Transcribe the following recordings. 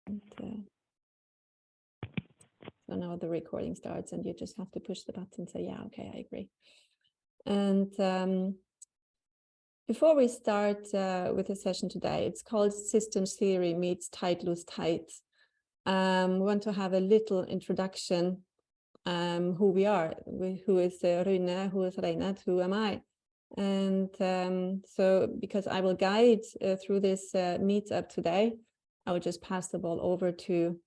And, so now the recording starts and you just have to push the button and say, yeah, okay, I agree. And before we start with the session today, it's called Systems Theory Meets Tight, Loose, Tight. We want to have a little introduction, who we are, who is Rune, who is Reinhard, who am I? And so because I will guide through this meetup today, I will just pass the ball over to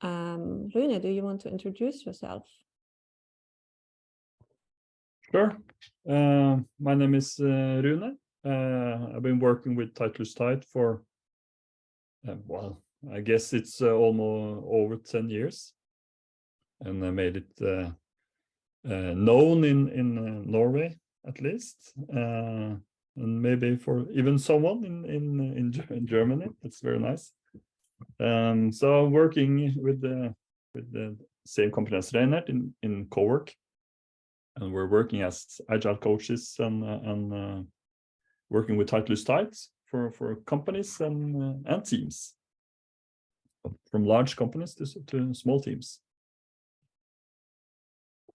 Rune. Do you want to introduce yourself? Sure. My name is Rune. I've been working with Tight, Loose, Tight for, well, I guess it's almost over 10 years. And I made it known in Norway, at least. And maybe for even someone in Germany. That's very nice. So I'm working with the same company as Reinhard in co-work. And we're working as agile coaches and working with Tight, Loose, Tight for companies and teams, from large companies to small teams.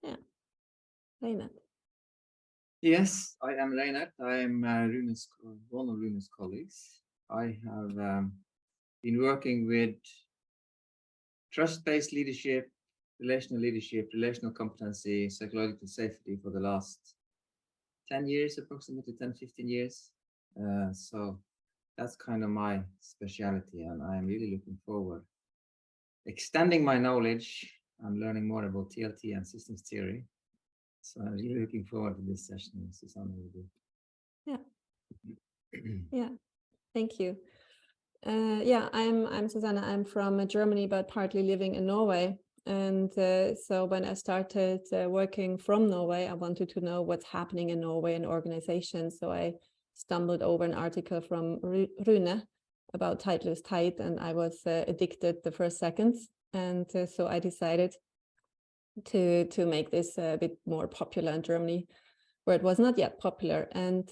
Yeah, Reinhard. Yes, I am Reinhard. I am one of Rune's colleagues. I have been working with trust-based leadership, relational competency, psychological safety for the last 10 years, approximately 10, 15 years. So that's kind of my specialty, and I'm really looking forward extending my knowledge. I'm learning more about TLT and systems theory. So I'm really looking forward to this session, Susanne. Yeah. Yeah, thank you. Yeah, I'm Susanne. I'm from Germany, but partly living in Norway. And so when I started working from Norway, I wanted to know what's happening in Norway in organizations. So I stumbled over an article from Rune about Tight, Loose, Tight, and I was addicted the first seconds. And so I decided to make this a bit more popular in Germany, where it was not yet popular. And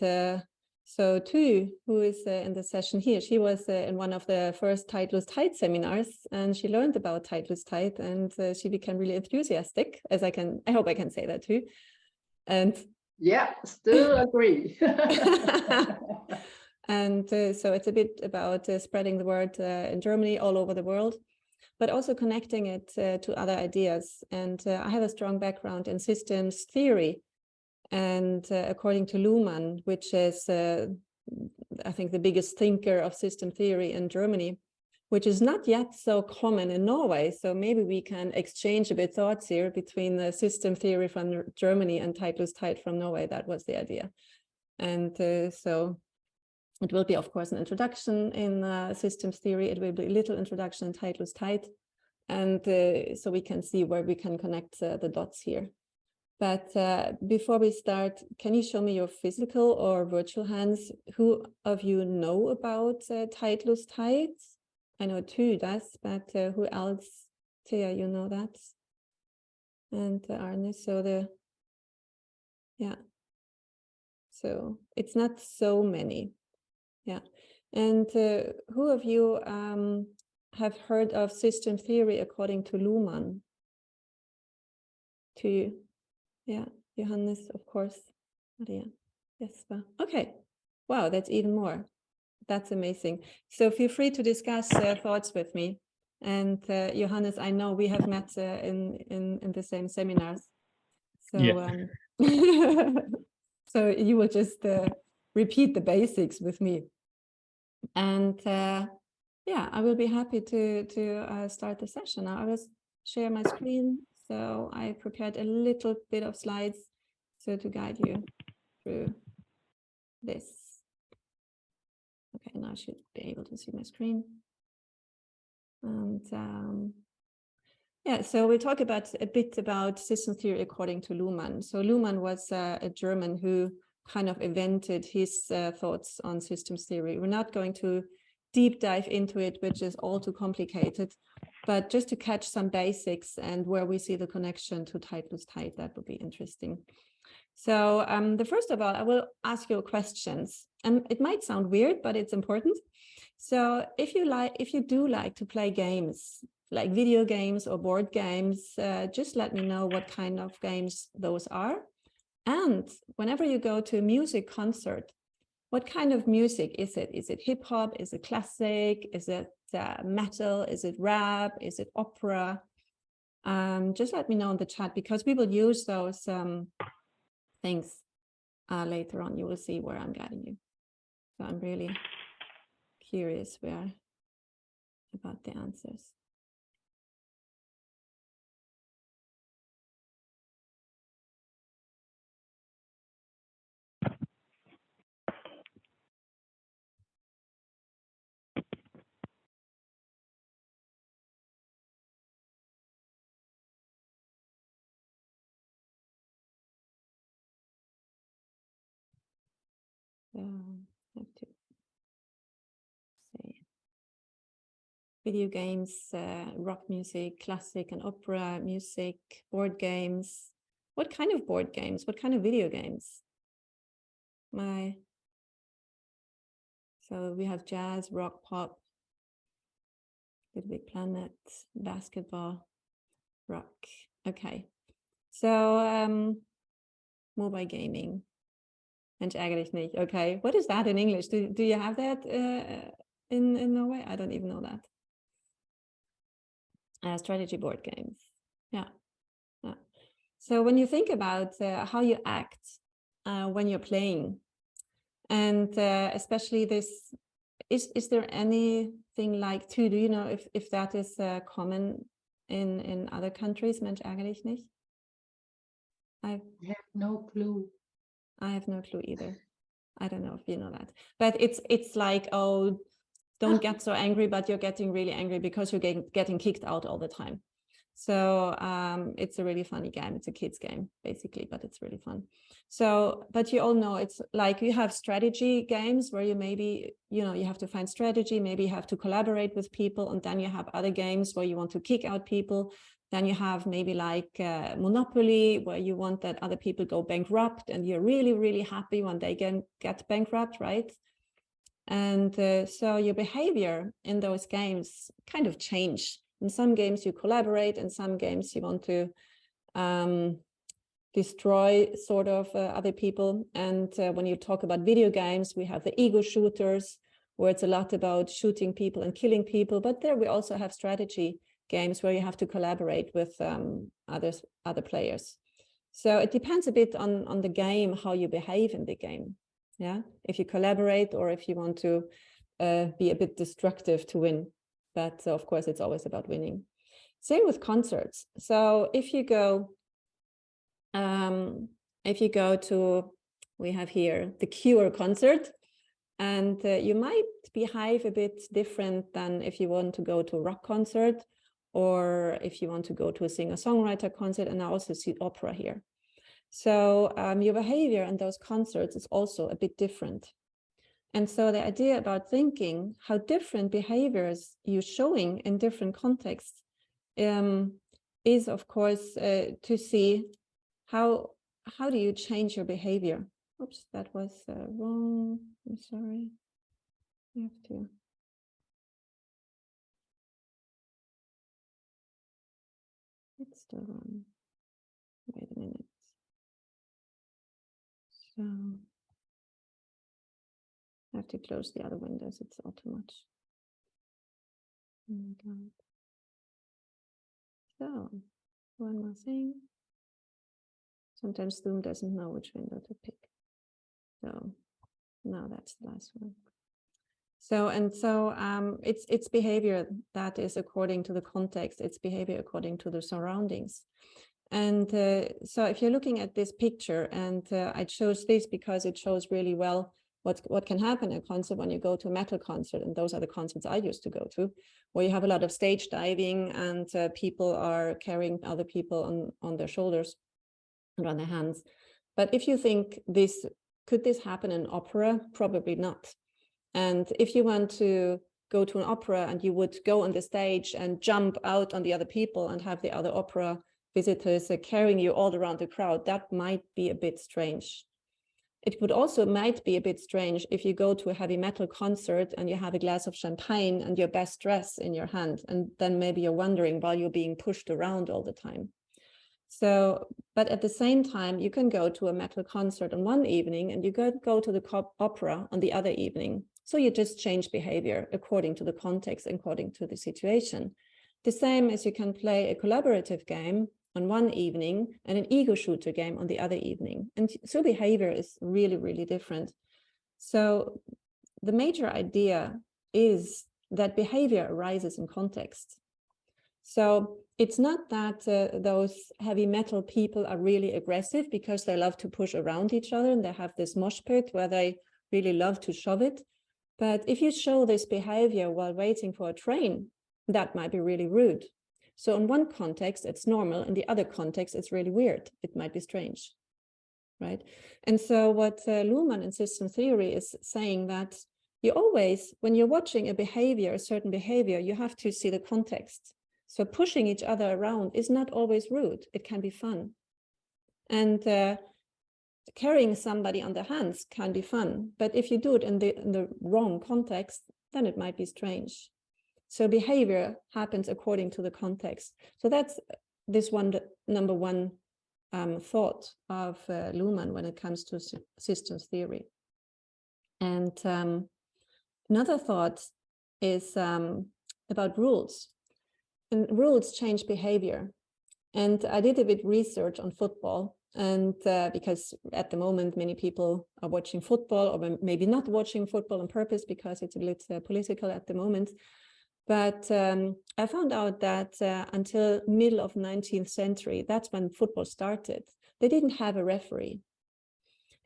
so Tu, who is in the session here, she was in one of the first Tight, Loose, Tight seminars, and she learned about Tight, Loose, Tight, and she became really enthusiastic, as I hope I can say that too. And yeah, still agree. And so it's a bit about spreading the word in Germany, all over the world, but also connecting it to other ideas. And I have a strong background in systems theory. And according to Luhmann, which is, I think, the biggest thinker of system theory in Germany, which is not yet so common in Norway. So maybe we can exchange a bit thoughts here between the system theory from Germany and Tight, Loose, Tight from Norway. That was the idea. And so it will be, of course, an introduction in systems theory. It will be a little introduction in Tight, Loose, Tight. And so we can see where we can connect the dots here. But before we start, can you show me your physical or virtual hands? Who of you know about Tight, Loose, Tight? I know Tu does, but who else? Thea, you know that? And Arne, so yeah. So it's not so many. Yeah. And who of you have heard of system theory according to Luhmann? Tu. Yeah, Johannes, of course. Maria, Jesper. Okay, wow, that's even more. That's amazing. So feel free to discuss thoughts with me. And Johannes, I know we have met in the same seminars. So, yeah. So you will just repeat the basics with me. And yeah, I will be happy to start the session. I will share my screen. So I prepared a little bit of slides so to guide you through this. Okay, now I should be able to see my screen. And yeah, so we'll talk a bit about system theory according to Luhmann. So Luhmann was a German who kind of invented his thoughts on systems theory. We're not going to deep dive into it, which is all too complicated. But just to catch some basics and where we see the connection to Tight, Loose, Tight, that would be interesting. So the first of all, I will ask you questions. And it might sound weird, but it's important. So if you do like to play games, like video games or board games, just let me know what kind of games those are. And whenever you go to a music concert, what kind of music is it? Is it hip hop? Is it classic? Is it metal? Is it rap? Is it opera? Just let me know in the chat, because we will use those things later on. You will see where I'm guiding you. So I'm really curious about the answers. So I have to say video games, rock music, classic and opera music, board games. What kind of board games? What kind of video games? So we have jazz, rock, pop, Little Big Planet, basketball, rock. Okay. So mobile gaming. Mensch, ärgere dich nicht. Okay. What is that in English? Do you have that in Norway? I don't even know that. Strategy board games. Yeah. So when you think about how you act when you're playing, and especially this, is there anything like do you know if that is common in other countries? Mensch, ärgere dich nicht. I have no clue. I have no clue either. I don't know if you know that, but it's like, oh, don't get so angry, but you're getting really angry because you're getting kicked out all the time. So it's a really funny game. It's a kids game basically, but it's really fun. So, but you all know it's like you have strategy games where you maybe, you have to find strategy, maybe you have to collaborate with people, and then you have other games where you want to kick out people. Then you have maybe like Monopoly, where you want that other people go bankrupt, and you're really, really happy when they get bankrupt, right? And so your behavior in those games kind of change. In some games you collaborate, in some games you want to destroy sort of other people. And when you talk about video games, we have the ego shooters, where it's a lot about shooting people and killing people. But there we also have strategy games where you have to collaborate with other players. So it depends a bit on the game, how you behave in the game. Yeah, if you collaborate or if you want to be a bit destructive to win. But of course, it's always about winning. Same with concerts. So if you go to, we have here the Cure concert, and you might behave a bit different than if you want to go to a rock concert, or if you want to go to a singer-songwriter concert. And I also see opera here. So your behavior in those concerts is also a bit different. And so the idea about thinking how different behaviors you're showing in different contexts is, of course, to see how do you change your behavior. Oops, that was wrong. I'm sorry. I have to. It's still wrong. Wait a minute. So I have to close the other windows. It's all too much. Oh my God. So one more thing. Sometimes Zoom doesn't know which window to pick. So now that's the last one. So it's behavior that is according to the context. It's behavior according to the surroundings. And so if you're looking at this picture, and I chose this because it shows really well what can happen at a concert when you go to a metal concert. And those are the concerts I used to go to, where you have a lot of stage diving, and people are carrying other people on their shoulders and on their hands. But if you think could this happen in opera? Probably not. And if you want to go to an opera and you would go on the stage and jump out on the other people and have the other opera visitors carrying you all around the crowd, that might be a bit strange. It would also might be a bit strange if you go to a heavy metal concert and you have a glass of champagne and your best dress in your hand, and then maybe you're wondering while you're being pushed around all the time. So, but at the same time, you can go to a metal concert on one evening and you go to the opera on the other evening. So you just change behavior according to the context, according to the situation. The same as you can play a collaborative game on one evening and an ego shooter game on the other evening. And so behavior is really, really different. So the major idea is that behavior arises in context. So it's not that those heavy metal people are really aggressive because they love to push around each other and they have this mosh pit where they really love to shove it. But if you show this behavior while waiting for a train, that might be really rude. So in one context, it's normal. In the other context, it's really weird. It might be strange, right? And so what Luhmann in system theory is saying that you always, when you're watching a behavior, a certain behavior, you have to see the context. So pushing each other around is not always rude. It can be fun. And carrying somebody on the hands can be fun. But if you do it in the wrong context, then it might be strange. So behavior happens according to the context. So that's this number one thought of Luhmann when it comes to systems theory. And another thought is about rules. And rules change behavior. And I did a bit research on football, and because at the moment many people are watching football, or maybe not watching football on purpose because it's a little political at the moment. But I found out that until middle of 19th century, that's when football started, they didn't have a referee.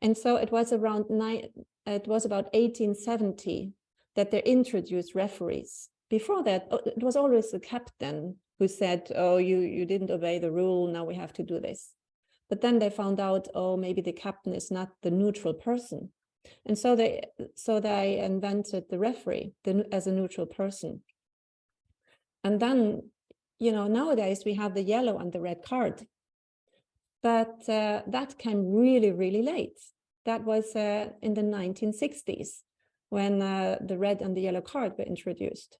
And so it was about 1870 that they introduced referees. Before that, it was always the captain who said, oh, you didn't obey the rule, now we have to do this. But then they found out, oh, maybe the captain is not the neutral person. And so they invented the referee as a neutral person. And then, nowadays we have the yellow and the red card. But that came really, really late. That was in the 1960s when the red and the yellow card were introduced.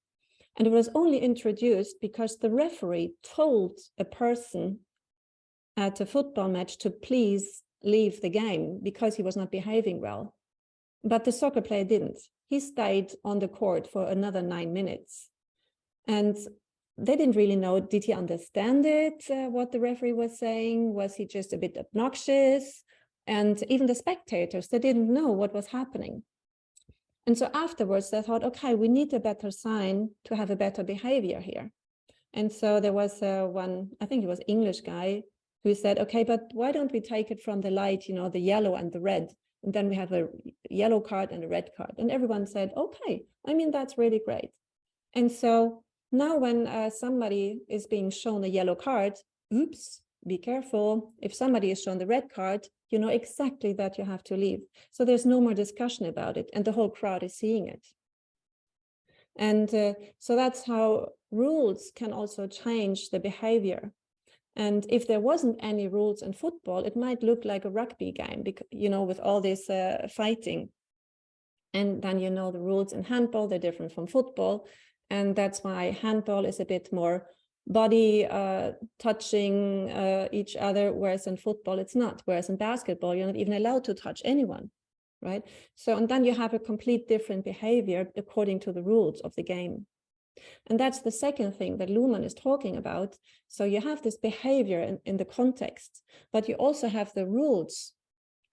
And it was only introduced because the referee told a person at a football match to please leave the game because he was not behaving well. But the soccer player didn't. He stayed on the court for another 9 minutes. And they didn't really know, did he understand it, what the referee was saying? Was he just a bit obnoxious? And even the spectators, they didn't know what was happening. And so afterwards, they thought, okay, we need a better sign to have a better behavior here. And so there was one, I think it was English guy, who said, okay, but why don't we take it from the light, the yellow and the red? And then we have a yellow card and a red card. And everyone said, okay, that's really great. And so now when somebody is being shown a yellow card, oops, be careful. If somebody is shown the red card, you know exactly that you have to leave. So there's no more discussion about it, and the whole crowd is seeing it. And so that's how rules can also change the behavior. And if there wasn't any rules in football, it might look like a rugby game, because, with all this fighting. And then, the rules in handball, they're different from football. And that's why handball is a bit more body touching each other, whereas in football, it's not. Whereas in basketball, you're not even allowed to touch anyone, right? So, and then you have a complete different behavior according to the rules of the game. And that's the second thing that Luhmann is talking about. So you have this behavior in the context, but you also have the rules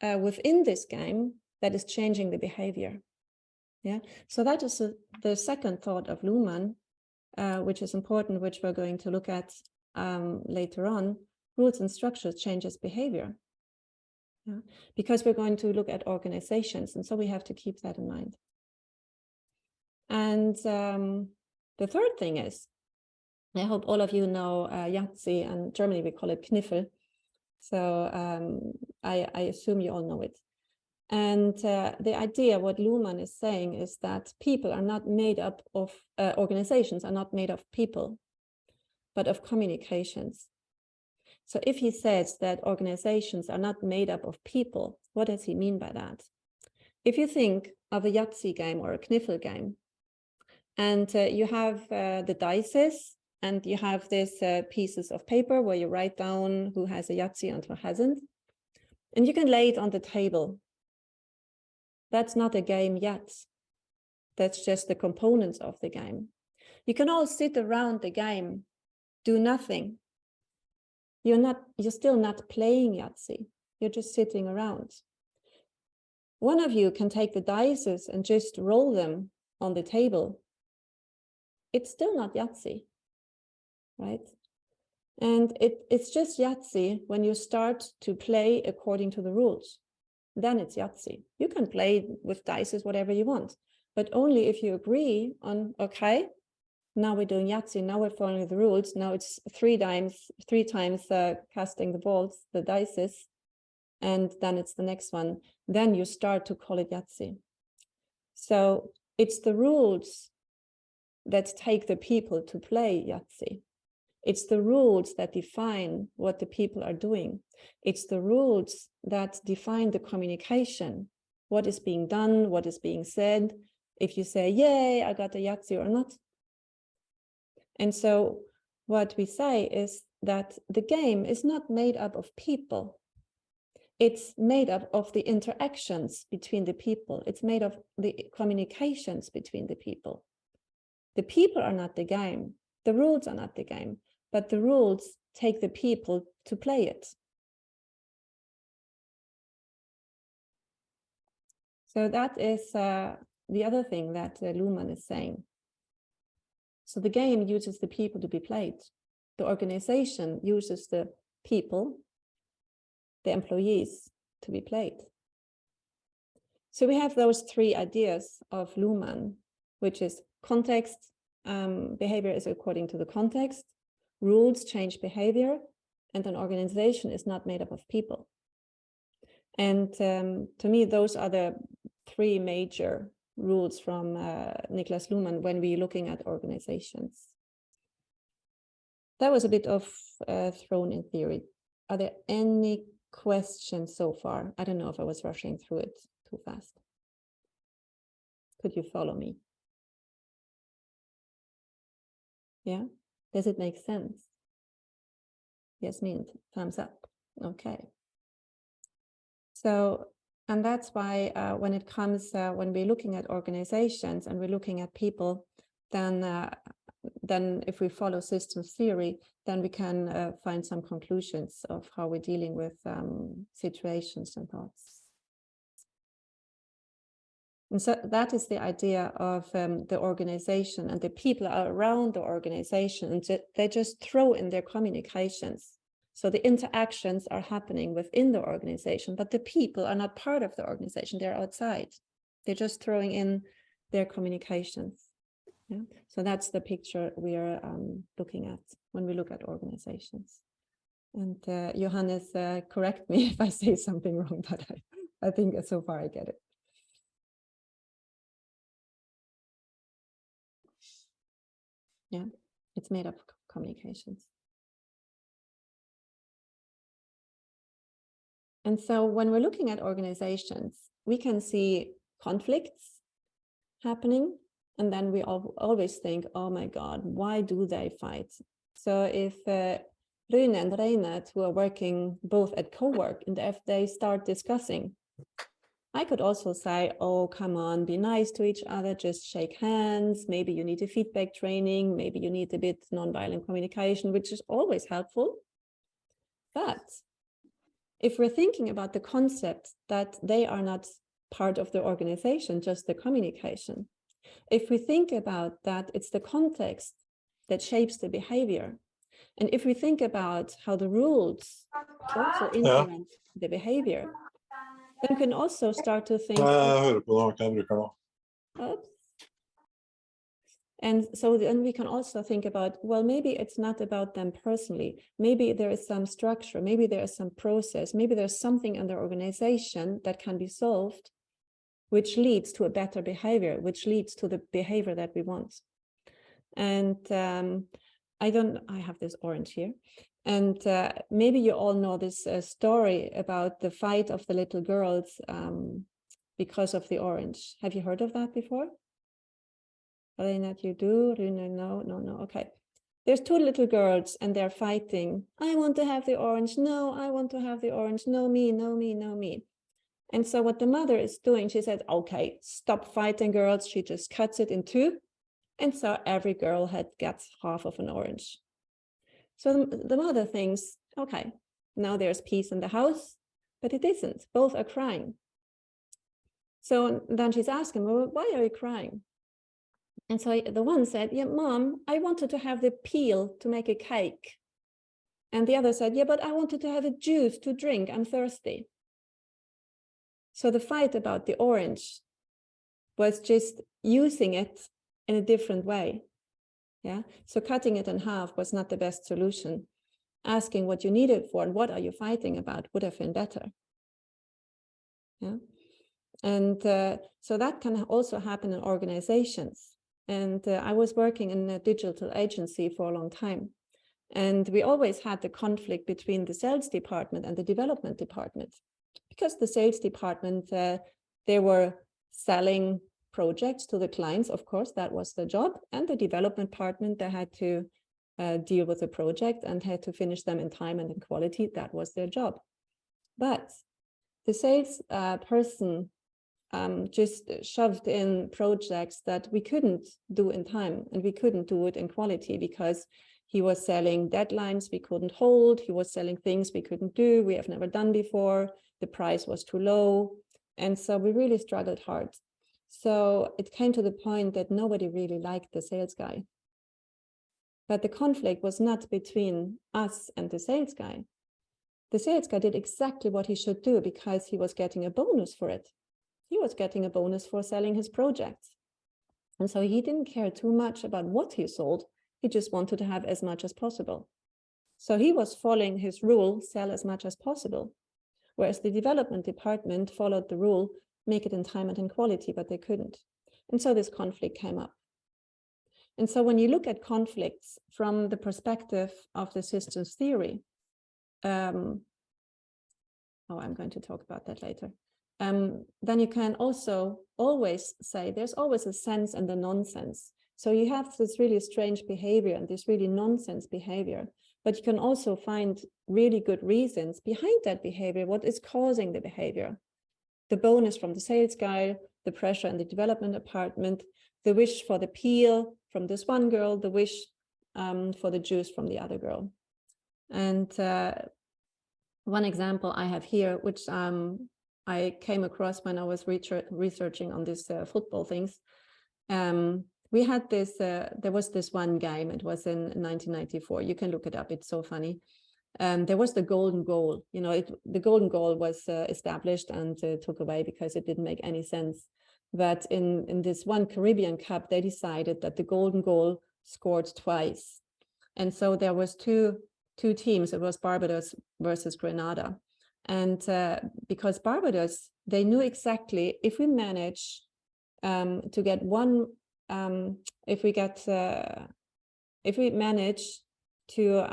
within this game that is changing the behavior. Yeah, so that is the second thought of Luhmann, which is important, which we're going to look at later on. Rules and structures changes behavior. Yeah? Because we're going to look at organizations, and so we have to keep that in mind. And the third thing is, I hope all of you know Yahtzee, and in Germany we call it Kniffel. So I assume you all know it. And the idea, what Luhmann is saying, is that people are not made up of, organizations are not made of people, but of communications. So if he says that organizations are not made up of people, what does he mean by that? If you think of a Yahtzee game or a Kniffel game, and you have the dices, and you have these pieces of paper where you write down who has a Yahtzee and who hasn't, and you can lay it on the table. That's not a game yet. That's just the components of the game. You can all sit around the game, do nothing. You're still not playing Yahtzee. You're just sitting around. One of you can take the dices and just roll them on the table. It's still not Yahtzee, right? And it's just Yahtzee when you start to play according to the rules. Then it's Yahtzee. You can play with dices whatever you want, but only if you agree on, okay, now we're doing Yahtzee, now we're following the rules, now it's three times casting the balls, the dices, and then it's the next one. Then you start to call it Yahtzee. So it's the rules that take the people to play Yahtzee. It's the rules that define what the people are doing. It's the rules that define the communication, what is being done, what is being said, if you say, yay, I got a Yahtzee or not. And so what we say is that the game is not made up of people. It's made up of the interactions between the people. It's made of the communications between the people. The people are not the game. The rules are not the game, but the rules take the people to play it. So that is the other thing that Luhmann is saying. So the game uses the people to be played. The organization uses the people, the employees, to be played. So we have those three ideas of Luhmann, which is context, behavior is according to the context, rules change behavior, and an organization is not made up of people. And to me, those are the three major rules from Niklas Luhmann when we're looking at organizations. That was a bit of thrown in theory. Are there any questions so far? I don't know if I was rushing through it too fast. Could you follow me? Yeah, does it make sense? Yes, means thumbs up. Okay. So, and that's why when it comes, when we're looking at organizations and we're looking at people, then if we follow systems theory, then we can find some conclusions of how we're dealing with situations and thoughts. And so that is the idea of the organization, and the people are around the organization, and they just throw in their communications. So the interactions are happening within the organization, but the people are not part of the organization, they're outside. They're just throwing in their communications. Yeah? So that's the picture we are looking at when we look at organizations. And Johannes, correct me if I say something wrong, but I think so far I get it. Yeah, it's made up of communications. And so when we're looking at organizations, we can see conflicts happening. And then we always think, oh my God, why do they fight? So if Rune and Reinert, who are working both at co-work, and if they start discussing, I could also say, oh, come on, be nice to each other, just shake hands. Maybe you need a feedback training. Maybe you need a bit nonviolent communication, which is always helpful. But if we're thinking about the concept that they are not part of the organization, just the communication, if we think about that, it's the context that shapes the behavior. And if we think about how the rules also influence the behavior, then we can also start to think, and so then we can also think about, well, maybe it's not about them personally. Maybe there is some structure, maybe there is some process, maybe there's something in the organization that can be solved, which leads to a better behavior, which leads to the behavior that we want. And I have this orange here. And maybe you all know this story about the fight of the little girls because of the orange. Have you heard of that before? Elena, you do? No. Okay. There's two little girls and they're fighting. I want to have the orange. No, I want to have the orange. No, me, no, me, no, me. And so what the mother is doing, she said, okay, stop fighting, girls. She just cuts it in two. And so every girl gets half of an orange. So the mother thinks, okay, now there's peace in the house, but it isn't. Both are crying. So then she's asking, well, why are you crying? And so the one said, yeah, Mom, I wanted to have the peel to make a cake. And the other said, yeah, but I wanted to have a juice to drink. I'm thirsty. So the fight about the orange was just using it in a different way. Yeah. So cutting it in half was not the best solution. Asking what you need it for and what are you fighting about would have been better. Yeah. And so that can also happen in organizations. And I was working in a digital agency for a long time. And we always had the conflict between the sales department and the development department. Because the sales department, they were selling projects to the clients, of course, that was the job. And the development department, they had to deal with the project and had to finish them in time and in quality. That was their job. But the sales person just shoved in projects that we couldn't do in time and we couldn't do it in quality because he was selling deadlines we couldn't hold. He was selling things we couldn't do, we have never done before. The price was too low. And so we really struggled hard. So it came to the point that nobody really liked the sales guy. But the conflict was not between us and the sales guy. The sales guy did exactly what he should do because he was getting a bonus for it. He was getting a bonus for selling his projects. And so he didn't care too much about what he sold. He just wanted to have as much as possible. So he was following his rule, sell as much as possible. Whereas the development department followed the rule, make it in time and in quality, but they couldn't. And so this conflict came up. And so when you look at conflicts from the perspective of the systems theory, I'm going to talk about that later. Then you can also always say there's always a sense and a nonsense. So you have this really strange behavior and this really nonsense behavior, but you can also find really good reasons behind that behavior. What is causing the behavior? The bonus from the sales guy, the pressure in the development department, the wish for the peel from this one girl, the wish for the juice from the other girl. And one example I have here, which I came across when I was researching on these football things. We had this, there was this one game, it was in 1994. You can look it up, it's so funny. There was the golden goal. You know, the golden goal was established and took away because it didn't make any sense. But in this one Caribbean Cup, they decided that the golden goal scored twice. And so there was two teams. It was Barbados versus Grenada. And because Barbados, they knew exactly if we manage to get one, if we manage to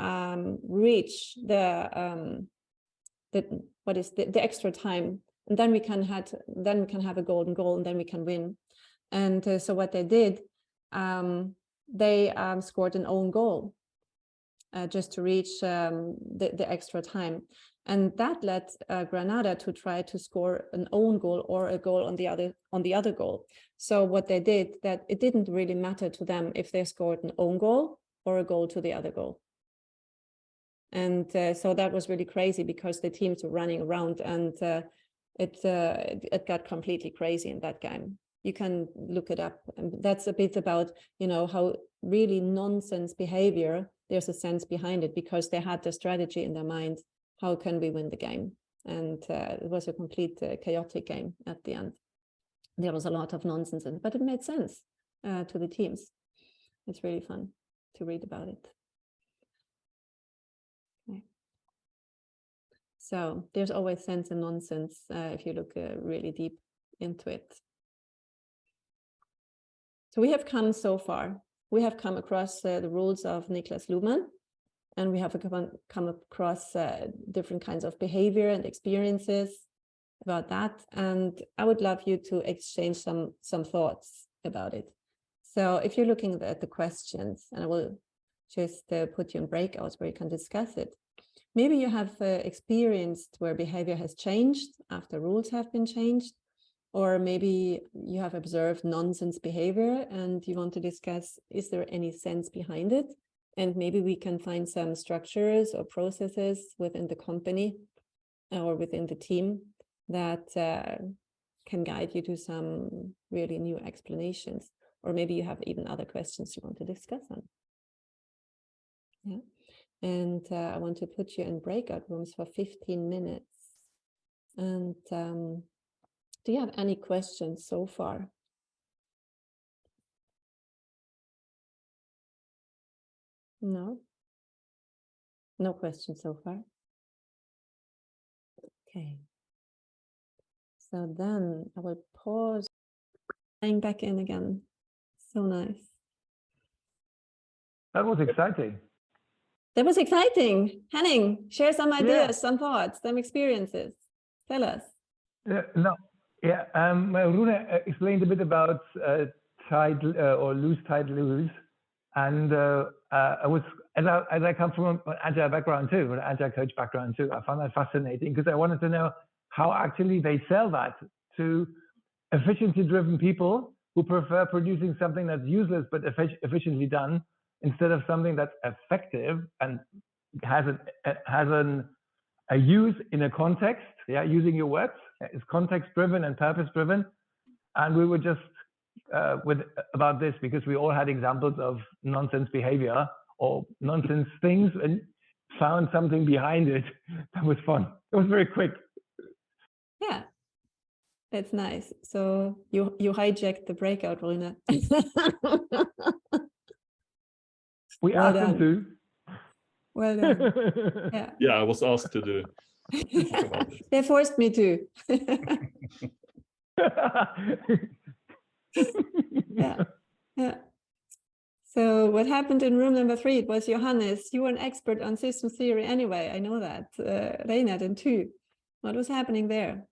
reach the extra time, and then we can have a golden goal, and then we can win. And so what they did, they scored an own goal just to reach the extra time. And that led Granada to try to score an own goal or a goal on the other goal. So what they did, that it didn't really matter to them if they scored an own goal or a goal to the other goal. And so that was really crazy because the teams were running around, and it got completely crazy in that game. You can look it up. And that's a bit about, you know, how really nonsense behavior, there's a sense behind it because they had the strategy in their mind. How can we win the game? And it was a complete chaotic game at the end. There was a lot of nonsense in it, but it made sense to the teams. It's really fun to read about it. Okay. So there's always sense and nonsense if you look really deep into it. So we have come so far. We have come across the rules of Niklas Luhmann. and we have come across different kinds of behavior and experiences about that. And I would love you to exchange some thoughts about it. So if you're looking at the questions, and I will just put you in breakouts where you can discuss it. Maybe you have experienced where behavior has changed after rules have been changed, or maybe you have observed nonsense behavior and you want to discuss, is there any sense behind it? And maybe we can find some structures or processes within the company or within the team that can guide you to some really new explanations. Or maybe you have even other questions you want to discuss on. Yeah. And I want to put you in breakout rooms for 15 minutes. And do you have any questions so far? No? No questions so far? Okay. So then I will pause. Going back in again. So nice. That was exciting. That was exciting. Henning, share some ideas, some thoughts, some experiences. Tell us. Rune explained a bit about tied or loose, tied, loose. And as I come from an agile background too, an agile coach background too, I found that fascinating because I wanted to know how actually they sell that to efficiency-driven people who prefer producing something that's useless but efficiently done instead of something that's effective and has a use in a context. Yeah, using your words is context-driven and purpose-driven. And we were just about this because we all had examples of nonsense behavior or nonsense things and found something behind it. That was fun. It was very quick. Yeah, that's nice. So you hijacked the breakout, Rune. We Well asked done. them to. Well done. Yeah. Yeah, I was asked to do. They forced me to. Yeah. Yeah. So what happened in room number 3? It was Johannes. You were an expert on system theory anyway. I know that. Reinhard and too. What was happening there?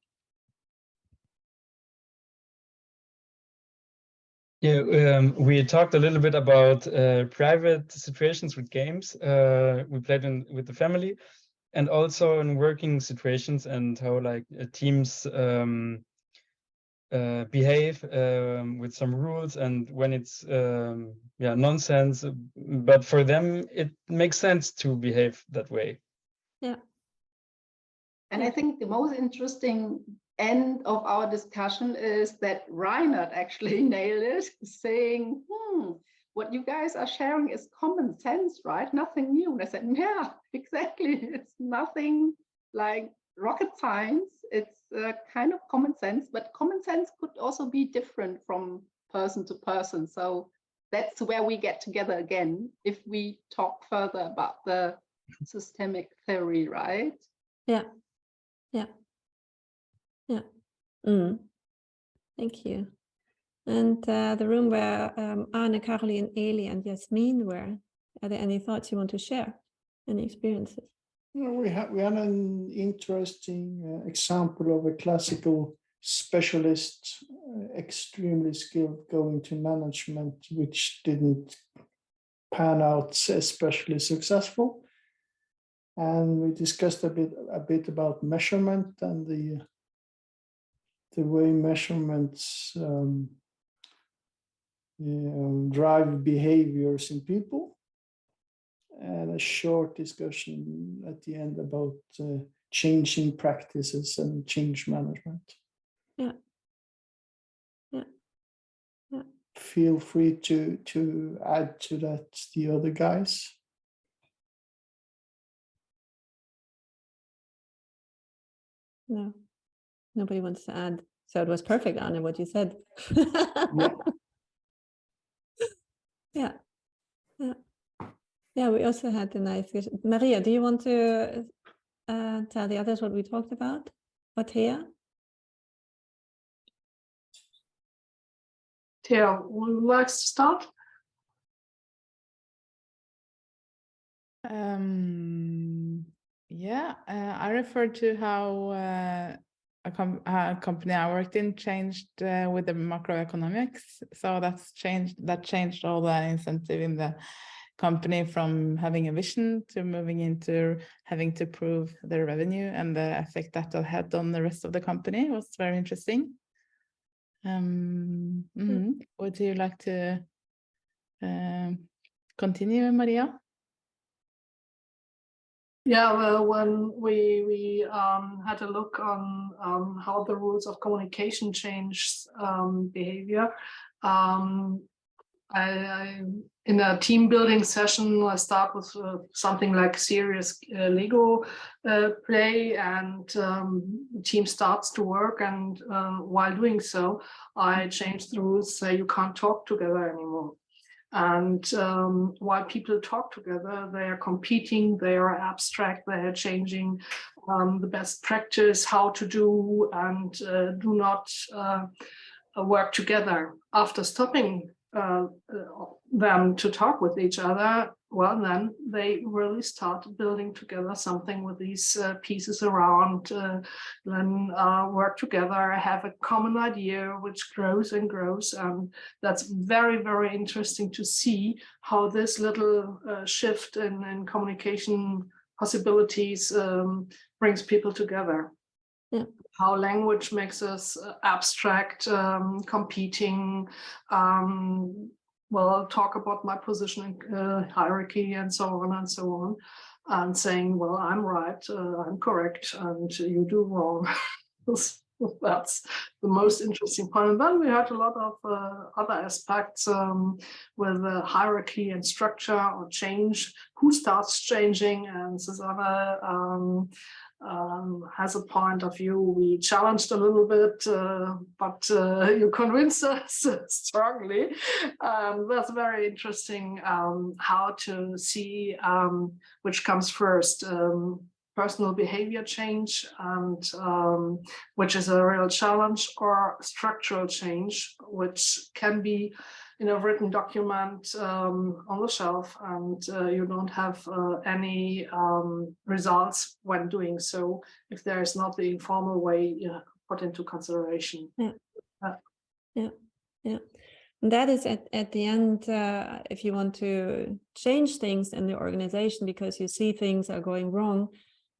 Yeah, we talked a little bit about private situations with games. We played with the family, and also in working situations and how like teams behave with some rules, and when it's nonsense, but for them it makes sense to behave that way. Yeah. And I think the most interesting end of our discussion is that Reinhard actually nailed it, saying, what you guys are sharing is common sense, right? Nothing new. And I said, yeah, exactly. It's nothing like rocket science. It's kind of common sense, but common sense could also be different from person to person. So that's where we get together again, if we talk further about the systemic theory, right? Yeah. Yeah. Yeah. Thank you. And the room where Arne, Caroline, Eli, and Yasmin were, are there any thoughts you want to share? Any experiences? We had an interesting example of a classical specialist, extremely skilled, going to management, which didn't pan out especially successful. And we discussed a bit about measurement and the way measurements drive behaviors in people, and a short discussion at the end about changing practices and change management. Yeah. Yeah. Yeah. Feel free to add to that, the other guys. No, nobody wants to add. So it was perfect, Arne, what you said. Yeah. Yeah. Yeah. Yeah, we also had a nice discussion. Maria, do you want to tell the others what we talked about? Or Thea? Thea, would you like to start? Yeah, I refer to how a company I worked in changed with the macroeconomics. So that changed all the incentive in the company from having a vision to moving into having to prove their revenue, and the effect that had on the rest of the company was very interesting. Would you like to continue, Maria? Yeah, well, when we had a look on how the rules of communication change behavior, I in a team building session, I start with something like serious Lego play, and the team starts to work, and while doing so, I change the rules, so you can't talk together anymore. And while people talk together, they are competing, they are abstract, they are changing the best practice, how to do, and do not work together. After stopping them to talk with each other, well, then they really start building together something with these pieces around, then work together, have a common idea which grows and grows. And that's very, very interesting to see how this little shift in communication possibilities brings people together. Yeah. How language makes us abstract, competing, well, talk about my position in hierarchy and so on, and saying, well, I'm right, I'm correct, and you do wrong. That's the most interesting point. And then we had a lot of other aspects with hierarchy and structure or change. Who starts changing? And Susanne has a point of view. We challenged a little bit, but you convinced us strongly. That's very interesting how to see which comes first. Personal behavior change, and which is a real challenge, or structural change, which can be in a written document on the shelf, and you don't have any results when doing so if there is not the informal way put into consideration. Yeah. And that is at the end, if you want to change things in the organization because you see things are going wrong,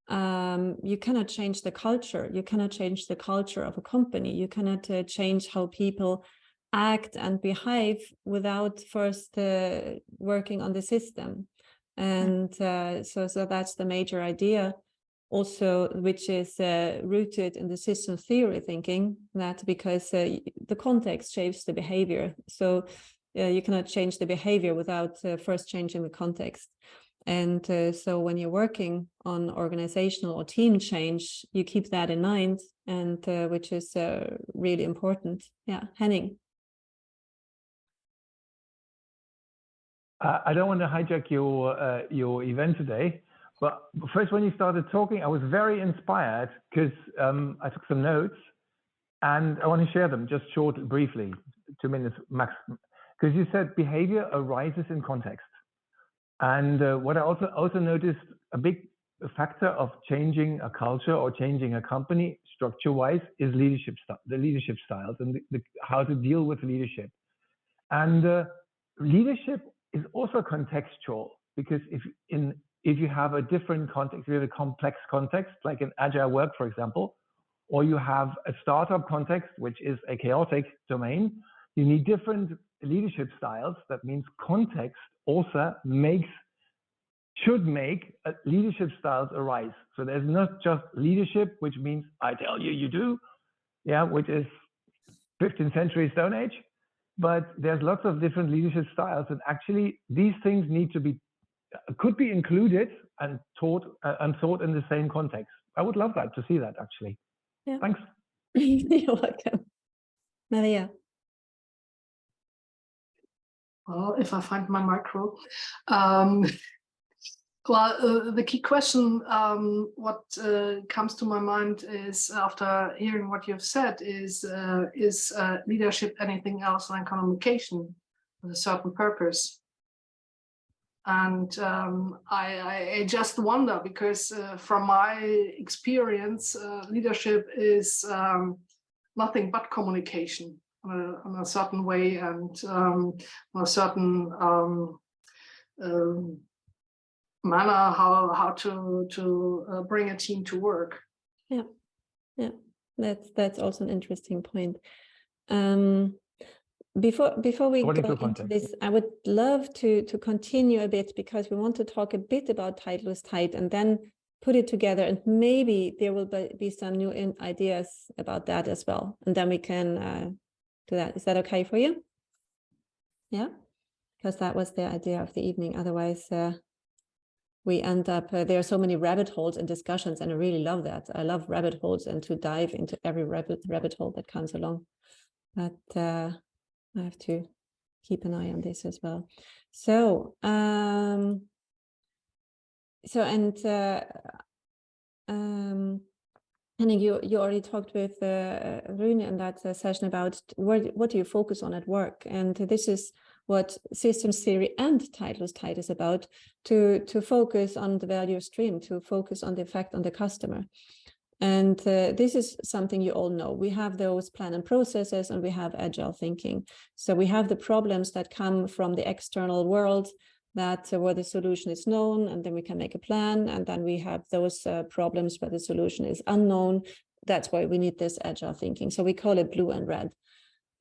you cannot change the culture. You cannot change the culture of a company. You cannot change how people act and behave without first working on the system. And so that's the major idea also, which is rooted in the system theory thinking, that because the context shapes the behavior. So you cannot change the behavior without first changing the context. And so when you're working on organizational or team change, you keep that in mind, and which is really important. Yeah, Henning. I don't want to hijack your event today, but first when you started talking, I was very inspired because I took some notes, and I want to share them just briefly, 2 minutes max, because you said behavior arises in context. And what I also noticed, a big factor of changing a culture or changing a company structure-wise is the leadership styles, and how to deal with leadership. And leadership is also contextual, because if you have a different context, if you have a complex context, like in agile work, for example, or you have a startup context, which is a chaotic domain, you need different leadership styles. That means context also should make leadership styles arise. So there's not just leadership, which means I tell you, you do, yeah, which is 15th century Stone Age, but there's lots of different leadership styles, and actually these things could be included and taught in the same context. I would love to see that actually. Yeah. Thanks. You're welcome. Maria. Well, if I find my micro. Well, the key question, what comes to my mind is, after hearing what you've said, is leadership anything else than communication with a certain purpose? And I just wonder, because from my experience, leadership is nothing but communication in a certain way, and in a certain manner how to bring a team to work. Yeah, that's also an interesting point. Before we go into this, I would love to continue a bit, because we want to talk a bit about tightless tight and then put it together, and maybe there will be some new ideas about that as well, and then we can do that. Is that okay for you? Yeah, because that was the idea of the evening. Otherwise, we end up, there are so many rabbit holes and discussions, and I really love that. I love rabbit holes and to dive into every rabbit hole that comes along. But I have to keep an eye on this as well. So, Henning, you already talked with Rune in that session about what do you focus on at work, and this is what systems theory and tightless tight is about, to focus on the value stream, to focus on the effect on the customer. And this is something you all know. We have those plan and processes, and we have agile thinking. So we have the problems that come from the external world, that where the solution is known, and then we can make a plan. And then we have those problems where the solution is unknown. That's why we need this agile thinking. So we call it blue and red.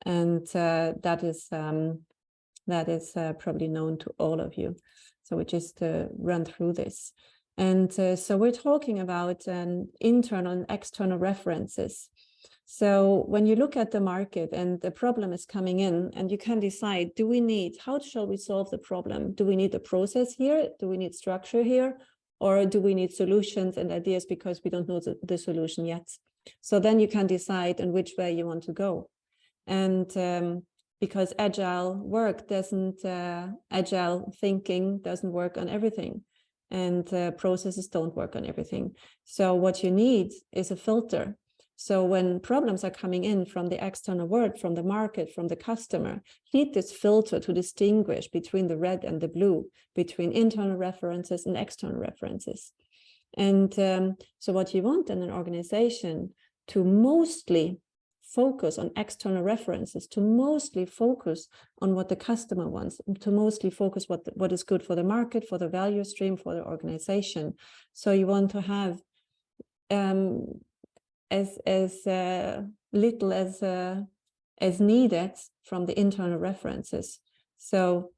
And that is probably known to all of you. So we just run through this. And so we're talking about internal and external references. So when you look at the market and the problem is coming in, and you can decide, how shall we solve the problem? Do we need a process here? Do we need structure here? Or do we need solutions and ideas because we don't know the solution yet? So then you can decide in which way you want to go. And because agile thinking doesn't work on everything. And processes don't work on everything. So what you need is a filter. So when problems are coming in from the external world, from the market, from the customer, you need this filter to distinguish between the red and the blue, between internal references and external references. And so what you want in an organization, to mostly focus on external references, to mostly focus on what the customer wants, to mostly focus what is good for the market, for the value stream, for the organization. So you want to have as little as needed from the internal references. So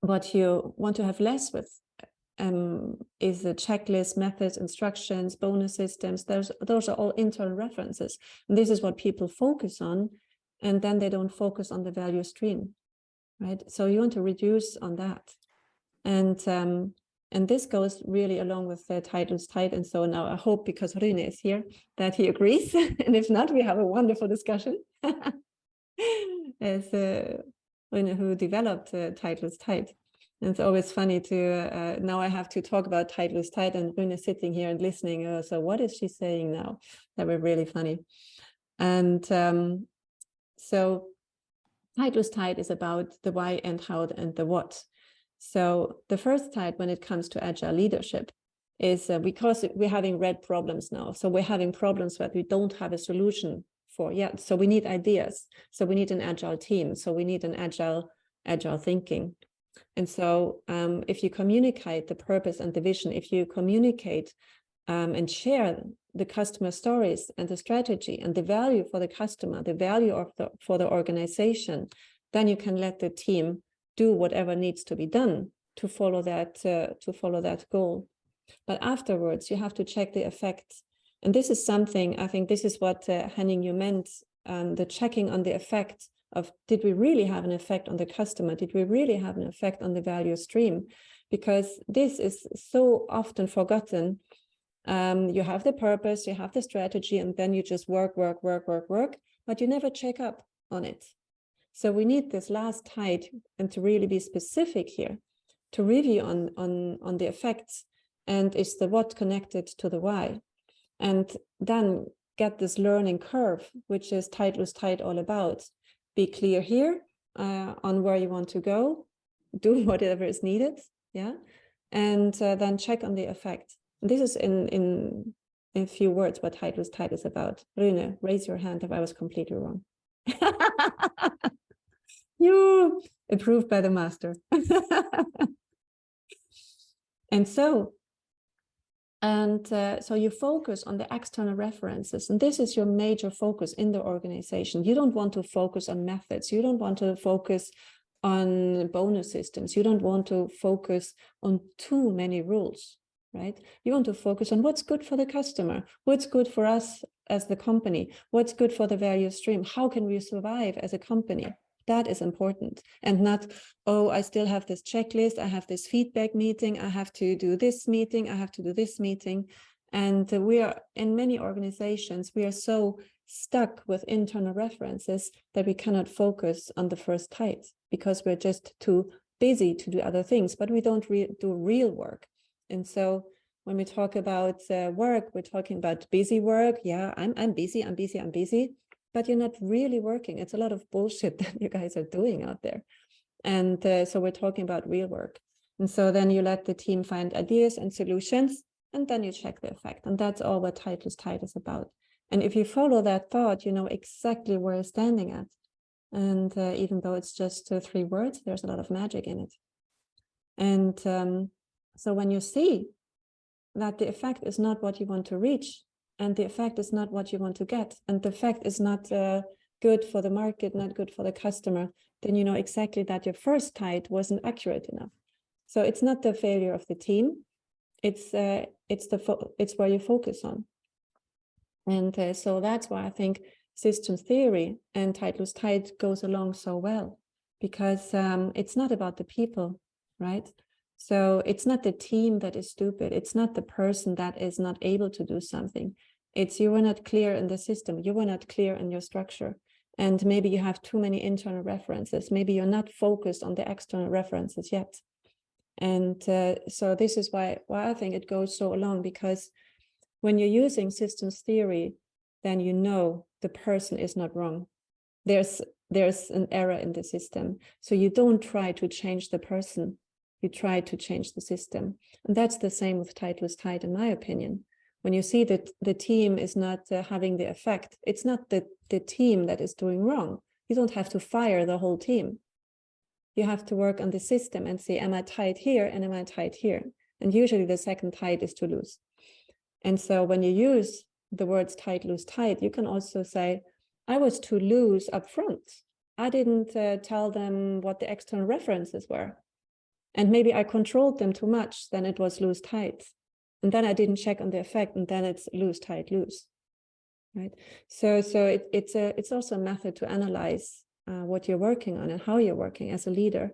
what you want to have less with is the checklist, methods, instructions, bonus systems. Those are all internal references. And this is what people focus on, and then they don't focus on the value stream, right? So you want to reduce on that. And this goes really along with the tightless tight. And so now I hope, because Rune is here, that he agrees. And if not, we have a wonderful discussion. As Rune, who developed tightless tight. And it's always funny to, now I have to talk about tightless tight, and Rune is sitting here and listening. So what is she saying now? That were really funny. And so tightless tight is about the why and how and the what. So the first tight when it comes to agile leadership is because we're having red problems now. So we're having problems that we don't have a solution for yet. So we need ideas. So we need an agile team. So we need an agile thinking. And so if you communicate the purpose and the vision, if you communicate and share the customer stories and the strategy and the value for the customer, the value for the organization, then you can let the team do whatever needs to be done to follow that goal. But afterwards, you have to check the effect. And this is something, I think this is what Henning, you meant, the checking on the effect of, did we really have an effect on the customer? Did we really have an effect on the value stream? Because this is so often forgotten. You have the purpose, you have the strategy, and then you just work, but you never check up on it. So we need this last tight, and to really be specific here, to review on the effects, and is the what connected to the why, and then get this learning curve, which is tightless tight all about. Be clear here on where you want to go, do whatever is needed, yeah, and then check on the effect. This is in a few words what tight loose tight is about. Rune, raise your hand if I was completely wrong. You approved by the master. And so you focus on the external references, and this is your major focus in the organization. You don't want to focus on methods. You don't want to focus on bonus systems. You don't want to focus on too many rules, right? You want to focus on what's good for the customer, what's good for us as the company, what's good for the value stream. How can we survive as a company? That is important, and not, oh, I still have this checklist, I have this feedback meeting, I have to do this meeting, I have to do this meeting. And we are, in many organizations, we are so stuck with internal references that we cannot focus on the first tight because we're just too busy to do other things, but we don't do real work. And so when we talk about work, we're talking about busy work. Yeah, I'm busy. But you're not really working. It's a lot of bullshit that you guys are doing out there. And so we're talking about real work. And so then you let the team find ideas and solutions, and then you check the effect. And that's all what tight loose tight is about. And if you follow that thought, you know exactly where you're standing at. And even though it's just 3 words, there's a lot of magic in it. And so when you see that the effect is not what you want to reach, and the effect is not what you want to get, and the effect is not good for the market, not good for the customer, then you know exactly that your first tight wasn't accurate enough. So it's not the failure of the team, it's where you focus on. And so that's why I think systems theory and tight loose tight goes along so well, because it's not about the people, right? So it's not the team that is stupid. It's not the person that is not able to do something. It's you were not clear in the system. You were not clear in your structure. And maybe you have too many internal references. Maybe you're not focused on the external references yet. And so this is why I think it goes so along, because when you're using systems theory, then you know the person is not wrong. There's an error in the system. So you don't try to change the person. You try to change the system. And that's the same with tight loose tight, in my opinion. When you see that the team is not having the effect, it's not the team that is doing wrong. You don't have to fire the whole team. You have to work on the system and say, am I tight here and am I tight here? And usually the second tight is too loose. And so when you use the words tight, loose, tight, you can also say, I was too loose up front. I didn't tell them what the external references were. And maybe I controlled them too much, then it was loose tight. And then I didn't check on the effect, and then it's loose tight loose, right? So it's also a method to analyze what you're working on and how you're working as a leader,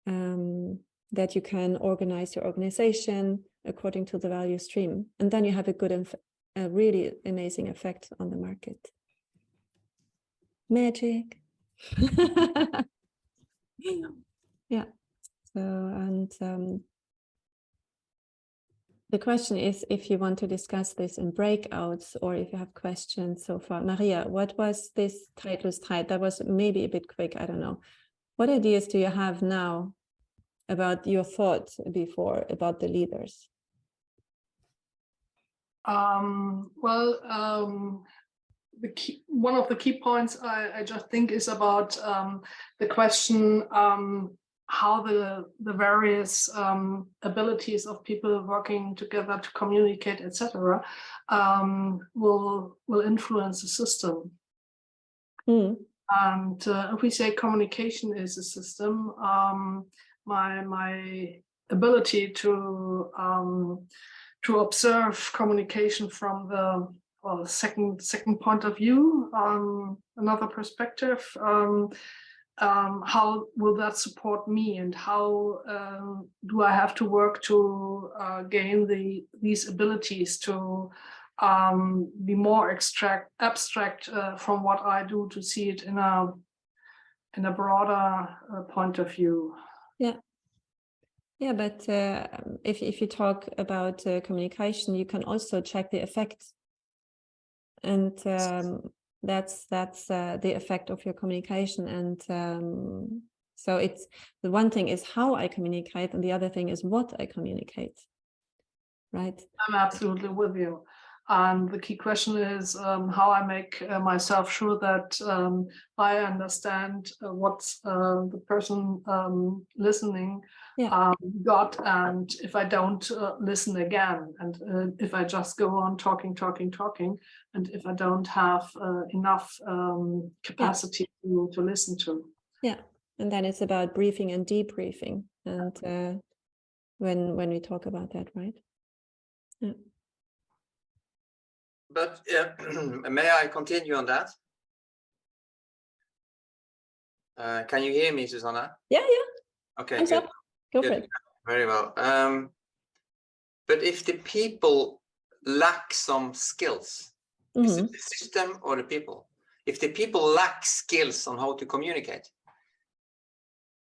that you can organize your organization according to the value stream. And then you have a really amazing effect on the market. Magic. Yeah. So, and the question is if you want to discuss this in breakouts or if you have questions so far. Maria, what was this tight loose tight? That was maybe a bit quick, I don't know. What ideas do you have now about your thoughts before about the leaders? One of the key points I just think is about the question how the various abilities of people working together to communicate, etc., will influence the system. And if we say communication is a system, my ability to observe communication from the second point of view, another perspective, how will that support me, and how do I have to work to gain these abilities to be more abstract from what I do, to see it in a broader point of view. Yeah, but if you talk about communication, you can also check the effect, and that's the effect of your communication. And So it's the one thing is how I communicate, and the other thing is what I communicate. Right. I'm absolutely with you. And the key question is how I make myself sure that I understand what the person listening got, and if I don't listen again, and if I just go on talking, and if I don't have enough capacity to listen to. Yeah, and then it's about briefing and debriefing, and when we talk about that, right? Yeah. But may I continue on that? Can you hear me, Susanne? Yeah. Okay, Hands good. up. Go good. for it. Very well. But if the people lack some skills, is it the system or the people? If the people lack skills on how to communicate,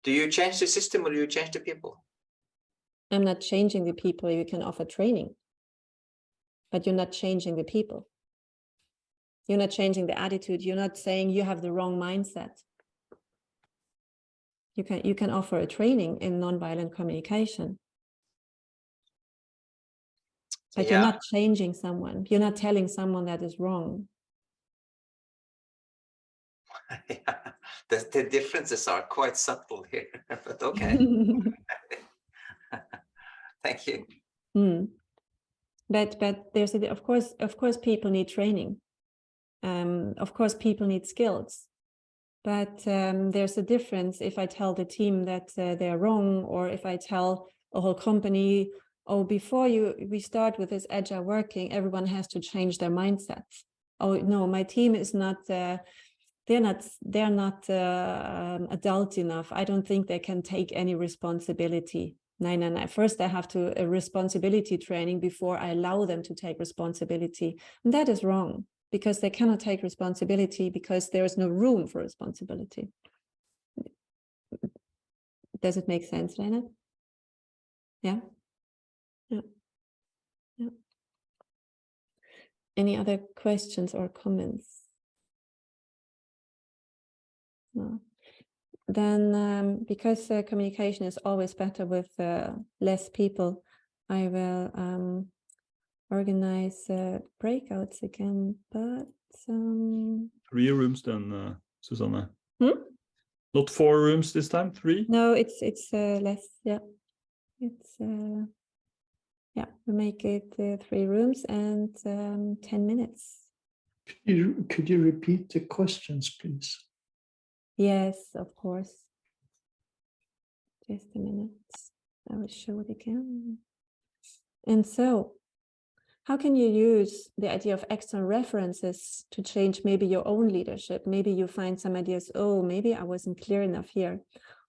do you change the system or do you change the people? I'm not changing the people. You can offer training, but you're not changing the people. You're not changing the attitude. You're not saying you have the wrong mindset. You can offer a training in nonviolent communication, but you're not changing someone. You're not telling someone that is wrong. The differences are quite subtle here, but okay. Thank you. But there's of course people need training. Of course people need skills. But there's a difference if I tell the team that they're wrong, or if I tell a whole company, oh, before we start with this agile working, everyone has to change their mindset. Oh no, my team is not. They're not adult enough. I don't think they can take any responsibility. No. First, I have to a responsibility training before I allow them to take responsibility, and that is wrong. Because they cannot take responsibility because there is no room for responsibility. Does it make sense, Lena? Yeah? Yeah. Any other questions or comments? No. Then, because communication is always better with less people, I will organize breakouts again, but 3 rooms then, Susanne. Not 4 rooms this time, 3? No, it's less. Yeah, it's yeah, we make it 3 rooms and 10 minutes. Could you repeat the questions, please? Yes, of course. Just a minute. I will show it again. And so, how can you use the idea of external references to change maybe your own leadership? Maybe you find some ideas, oh, maybe I wasn't clear enough here.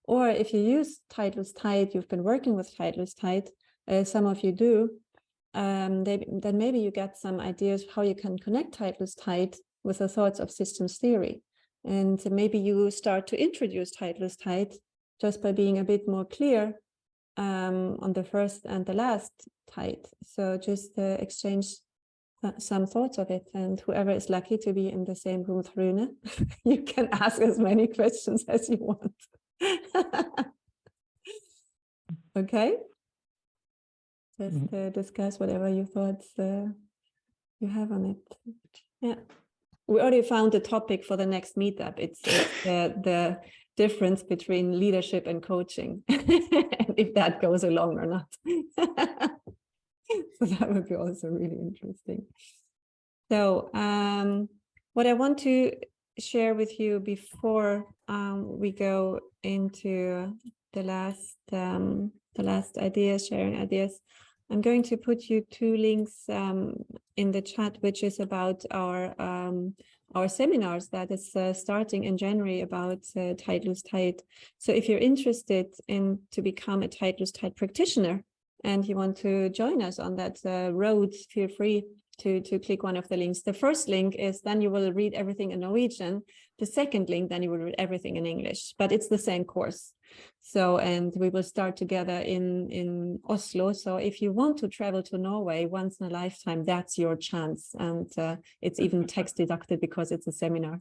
Or if you use tight, loose, tight, you've been working with tight, loose, tight, some of you do, then maybe you get some ideas how you can connect tight, loose, tight with the thoughts of systems theory. And maybe you start to introduce tight, loose, tight just by being a bit more clear on the first and the last tight. So just exchange some thoughts of it, and whoever is lucky to be in the same room with Rune, you can ask as many questions as you want. Okay, just discuss whatever you thoughts you have on it. Yeah, we already found a topic for the next meetup. It's the difference between leadership and coaching, and if that goes along or not. So that would be also really interesting. So what I want to share with you before we go into the last ideas, sharing ideas, I'm going to put you 2 links in the chat, which is about our seminars that is starting in January about tight, loose, tight. So if you're interested in to become a tight, loose, tight practitioner and you want to join us on that road, feel free to click one of the links. The first link is then you will read everything in Norwegian. The second link, then you will read everything in English, but it's the same course. So, and we will start together in Oslo. So if you want to travel to Norway once in a lifetime, that's your chance. And it's even tax deducted because it's a seminar.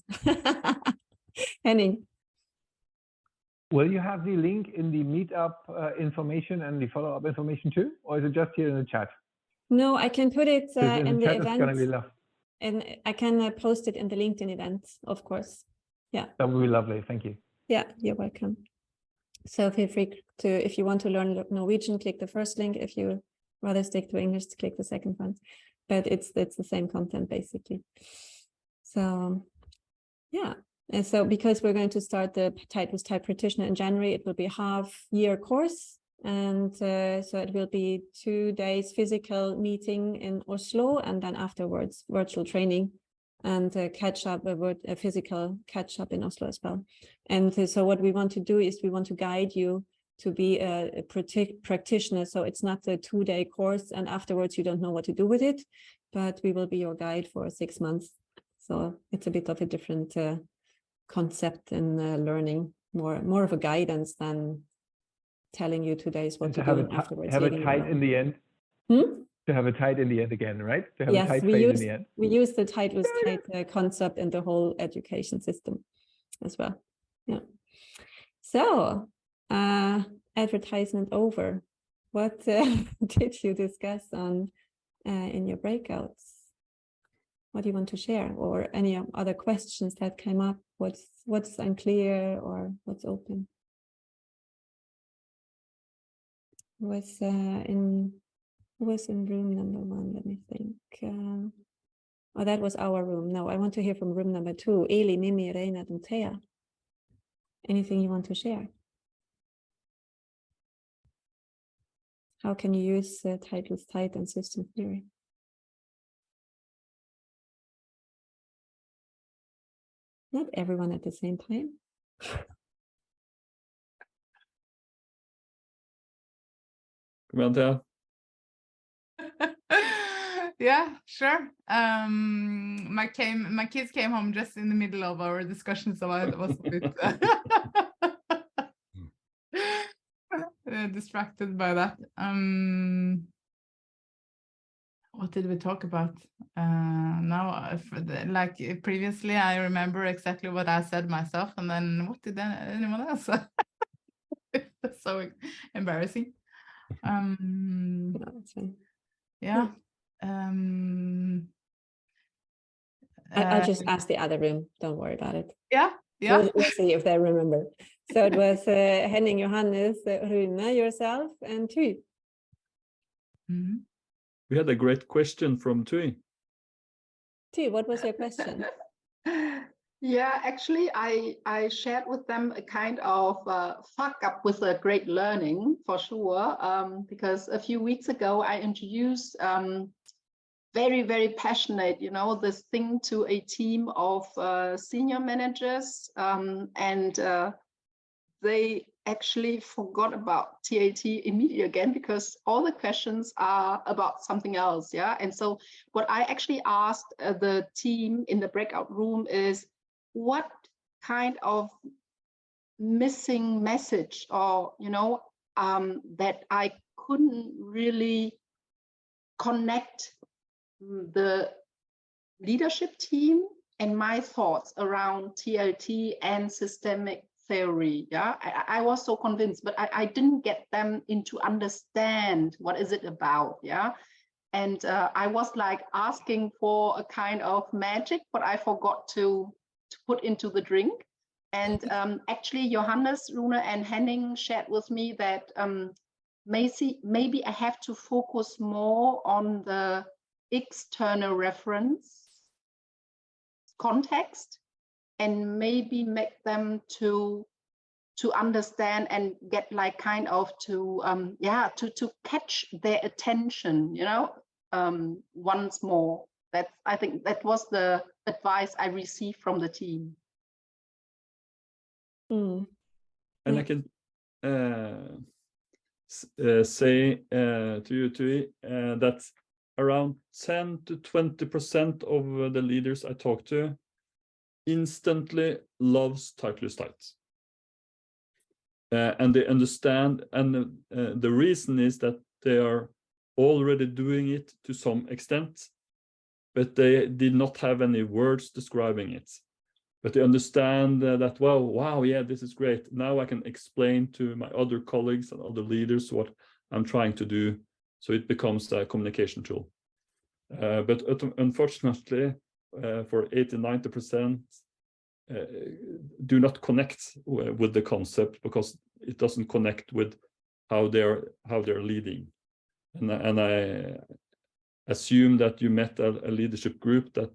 Henning. Will you have the link in the meetup information and the follow-up information too, or is it just here in the chat? No, I can put it in the chat it's gonna be event, and I can post it in the LinkedIn event, of course. Yeah. That would be lovely. Thank you. Yeah, you're welcome. So feel free to, if you want to learn Norwegian, click the first link. If you rather stick to English, click the second one. But it's the same content basically. So yeah. And so because we're going to start the Titleist Type Practitioner in January, it will be a half-year course. And so it will be 2 days physical meeting in Oslo, and then afterwards virtual training and catch up, a physical catch up in Oslo as well. And so what we want to do is we want to guide you to be a practitioner. So it's not a 2-day course and afterwards you don't know what to do with it, but we will be your guide for 6 months. So it's a bit of a different concept in learning, more of a guidance than telling you 2 days what to do and afterwards. Have it tight in the end. To have it tight in the end again, right? To have a tight phase in the end. We use the Titleist Type concept in the whole education system as well. Yeah. So advertisement over. What did you discuss on in your breakouts? What do you want to share, or any other questions that came up? What's unclear or what's open? Who was in room number 1? Let me think. Oh, that was our room. No, I want to hear from room number 2. Eli, Mimi, Reina, and Thea. Anything you want to share? How can you use Titleist Type and system theory? Not everyone at the same time. Come on, Thea. Yeah, sure. My kids came home just in the middle of our discussion, so I was a bit distracted by that. What did we talk about? Now, like previously, I remember exactly what I said myself, and then what did anyone else say? It's so embarrassing. No, that's fine. Yeah. I'll just ask the other room. Don't worry about it. Yeah. We'll see if they remember. So it was Henning, Johannes, Rune, yourself, and Tui. Mm-hmm. We had a great question from Tui. Tui, what was your question? Yeah, actually, I shared with them a kind of fuck up with a great learning for sure, because a few weeks ago I introduced very, very passionate, this thing to a team of senior managers, and they actually forgot about TAT immediately again, because all the questions are about something else. Yeah. And so what I actually asked the team in the breakout room is, what kind of missing message, or, that I couldn't really connect the leadership team and my thoughts around TLT and systemic theory. Yeah, I was so convinced, but I didn't get them into understand what is it about. Yeah, and I was like asking for a kind of magic, but I forgot to put into the drink. And actually, Johannes, Rune, and Henning shared with me that maybe I have to focus more on the external reference context, and maybe make them to understand and get like kind of to catch their attention, once more. I think that was the advice I received from the team. And I can say to you, Tui, that around 10 to 20% of the leaders I talk to instantly loves Titleist Type. And they understand, and the reason is that they are already doing it to some extent, but they did not have any words describing it. but they understand that, well, wow, yeah, this is great. Now I can explain to my other colleagues and other leaders what I'm trying to do. So it becomes a communication tool. But unfortunately, for 80–90%, do not connect with the concept because it doesn't connect with how they're leading. And I assume that you met a leadership group that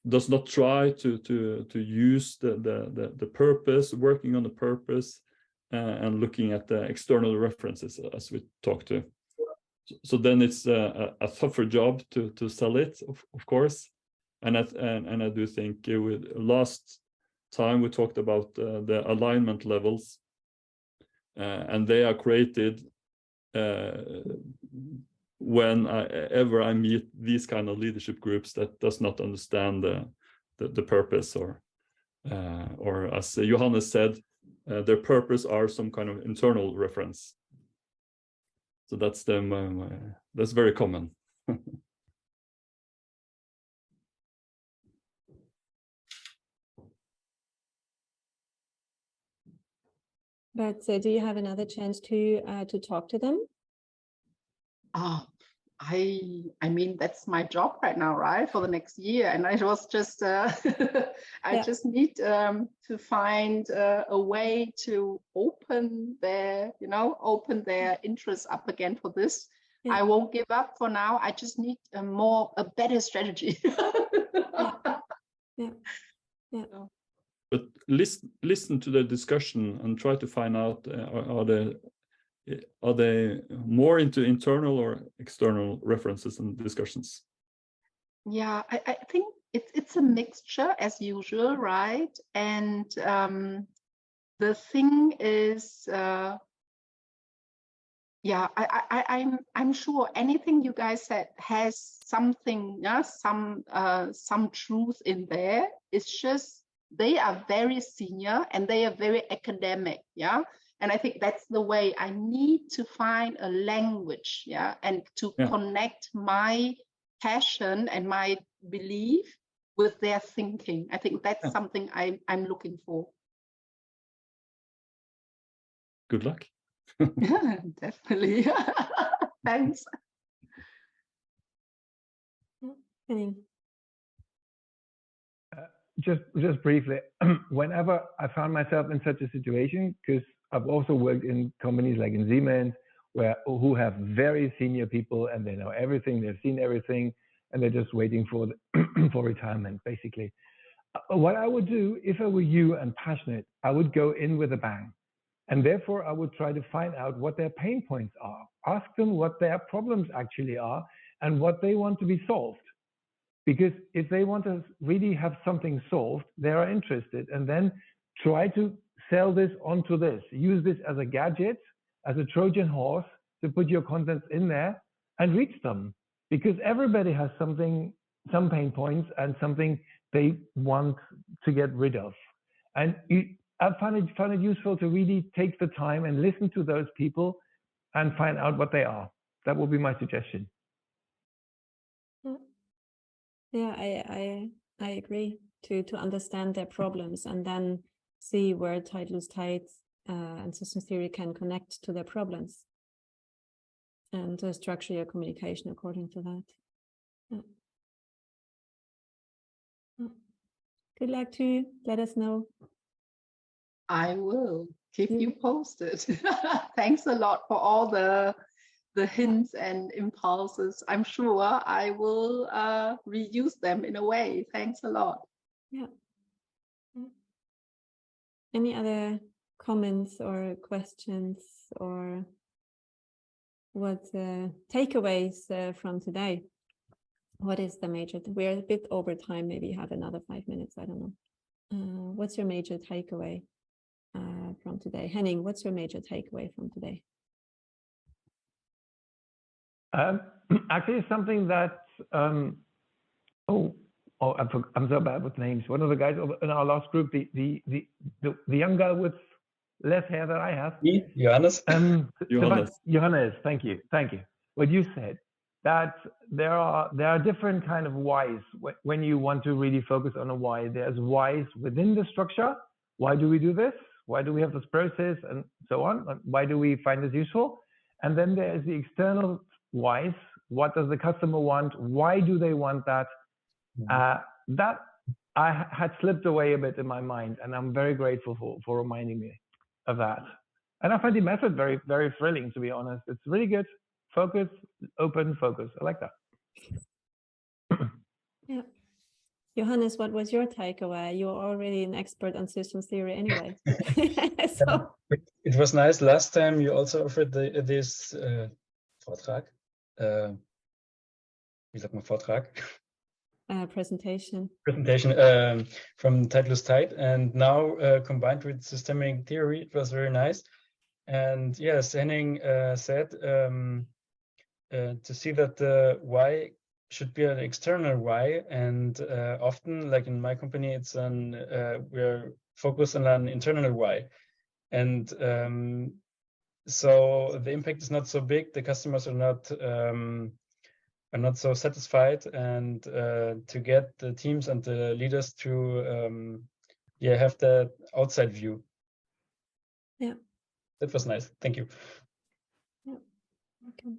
does not try to use the purpose, working on the purpose, and looking at the external references as we talked to. So then it's a tougher job to sell it, of course. And I do think with last time we talked about the alignment levels, and they are created whenever I meet these kind of leadership groups that does not understand the purpose, or as Johannes said, their purpose are some kind of internal reference. So that's that's very common. But do you have another chance to talk to them? I mean, that's my job right now, right? For the next year. And I was just, I just need to find a way to open their, open their interest up again for this. I won't give up for now. I just need a better strategy. Yeah. But listen to the discussion and try to find out, are they more into internal or external references and discussions? Yeah, I think it's a mixture as usual, right? And the thing is, yeah, I'm sure anything you guys said has something, some truth in there. It's just they are very senior and they are very academic, yeah. And I think that's the way I need to find a language, yeah, and to connect my passion and my belief with their thinking. I think that's something I'm looking for. Good luck. Yeah, definitely. Thanks. Just briefly, whenever I found myself in such a situation, because I've also worked in companies like in Siemens, who have very senior people and they know everything, they've seen everything, and they're just waiting for for retirement, basically. What I would do if I were you and passionate, I would go in with a bang. And therefore, I would try to find out what their pain points are. Ask them what their problems actually are and what they want to be solved. Because if they want to really have something solved, they are interested. And then try to sell this onto this. Use this as a gadget, as a Trojan horse to put your contents in there and reach them. Because everybody has some pain points and something they want to get rid of. And I find it useful to really take the time and listen to those people and find out what they are. That would be my suggestion. Yeah, I agree to understand their problems and then see where tight, loose, tight and systems theory can connect to their problems and structure your communication according to that. Good luck to you. Let us know. I will keep you posted. Thanks a lot for all the hints and impulses. I'm sure I will reuse them in a way. Thanks a lot. Yeah. Any other comments or questions or what takeaways from today? What is the major? We're a bit over time. Maybe you have another 5 minutes. I don't know. What's your major takeaway from today? Henning, what's your major takeaway from today? Actually, something that I'm so bad with names. One of the guys in our last group, the young guy with less hair than I have. Johannes. Johannes, thank you. What you said, that there are different kind of whys when you want to really focus on a why. There's whys within the structure. Why do we do this? Why do we have this process and so on? Why do we find this useful? And then there's the external whys. What does the customer want? Why do they want that? That I had slipped away a bit in my mind, and I'm very grateful for reminding me of that. And I find the method very, very thrilling, to be honest. It's really good. Focus, open, focus. I like that. Yeah. Johannes, what was your takeaway? You're already an expert on systems theory anyway. So. It was nice. Last time you also offered this Vortrag. Wie sagt man Vortrag? Presentation from Zeitluskeit, and now combined with systemic theory, it was very nice. And yes, Henning said to see that the why should be an external why, and often, like in my company, it's we're focused on an internal why, and so the impact is not so big. The customers are not so satisfied, and to get the teams and the leaders to have that outside view. Yeah, that was nice. Thank you. Yeah. Okay.